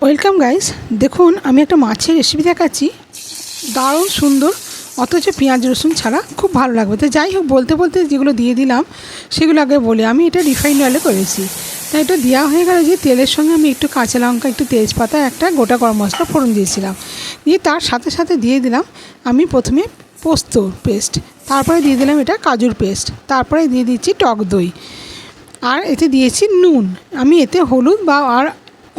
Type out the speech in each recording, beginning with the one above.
Welcome guys, দেখুন আমি একটা মাছের রেসিপি দেখাচ্ছি। দারুণ সুন্দর, অথচ পেঁয়াজ রসুন ছাড়া খুব ভালো লাগবে। তো যাই হোক, বলতে বলতে যেগুলো দিয়ে দিলাম সেগুলো আগে বলি। আমি এটা রিফাইন্ড অয়েলে করেছি। তাই এটা দেওয়া হয়ে গেল যে তেলের সঙ্গে আমি একটু কাঁচা লঙ্কা, একটু তেজপাতা, একটা গোটা গরম মশলা ফোড়ন দিয়েছিলাম। দিয়ে তার সাথে সাথে দিয়ে দিলাম আমি প্রথমে পোস্ত পেস্ট, তারপরে দিয়ে দিলাম এটা কাজুর পেস্ট, তারপরে দিয়ে দিচ্ছি টক দই, আর এতে দিয়েছি নুন। আমি এতে হলুদ বা আর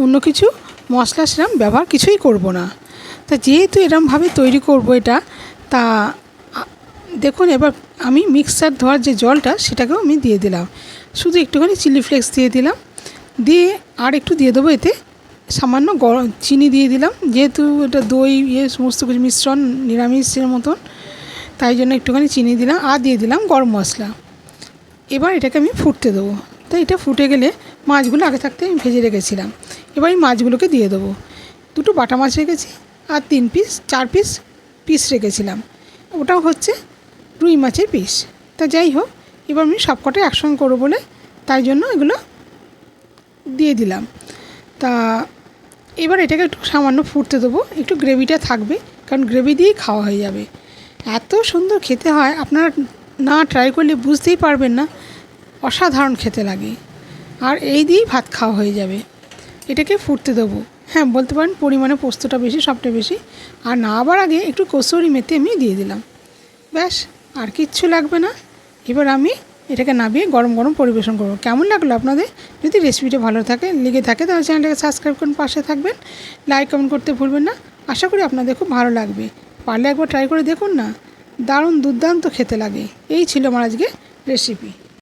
অন্য কিছু মশলা সেরকম ব্যবহার কিছুই করব না। তা যেহেতু এরমভাবে তৈরি করব এটা, তা দেখুন এবার আমি মিক্সার ধোয়ার যে জলটা সেটাকেও আমি দিয়ে দিলাম। শুধু একটুখানি চিলি ফ্লেক্স দিয়ে দিলাম, দিয়ে আর একটু দিয়ে দেবো এতে সামান্য চিনি দিয়ে দিলাম। যেহেতু এটা দই সমস্ত কিছু মিশ্রণ নিরামিষের মতন, তাই জন্য একটুখানি চিনি দিলাম, আর দিয়ে দিলাম গরম মশলা। এবার এটাকে আমি ফুটতে দেবো। তো এটা ফুটে গেলে মাছগুলো আগে থাকতে আমি ভেজে রেখেছিলাম, এবার এই মাছগুলোকে দিয়ে দেবো। দুটো বাটা মাছ রেখেছি, আর 4 পিস রেখেছিলাম, ওটাও হচ্ছে রুই মাছের পিস। তা যাই হোক, এবার আমি সবকটা একসঙ্গে করবো বলে তাই জন্য এগুলো দিয়ে দিলাম। তা এবার এটাকে একটু সামান্য ফুটতে দেবো, একটু গ্রেভিটা থাকবে, কারণ গ্রেভি দিয়েই খাওয়া হয়ে যাবে। এত সুন্দর খেতে হয়, আপনারা না ট্রাই করলে বুঝতেই পারবেন না, অসাধারণ খেতে লাগে। আর এই দিয়েই ভাত খাওয়া হয়ে যাবে। এটাকে ফুটতে দেবো। হ্যাঁ, বলতে পারেন পরিমাণে পোস্তটা বেশি, সবটা বেশি। আর নামাবার আগে একটু কসুরি মেথি আমি দিয়ে দিলাম, ব্যাস, আর কিচ্ছু লাগবে না। এবার আমি এটাকে নামিয়ে গরম গরম পরিবেশন করবো। কেমন লাগলো আপনাদের? যদি রেসিপিটা ভালো লেগে থাকে তাহলে চ্যানেলটাকে সাবস্ক্রাইব করুন, পাশে থাকবেন, লাইক কমেন্ট করতে ভুলবেন না। আশা করি আপনাদের খুব ভালো লাগবে। পারলে একবার ট্রাই করে দেখুন না, দারুণ দুর্দান্ত খেতে লাগে। এই ছিল আমার আজকে রেসিপি।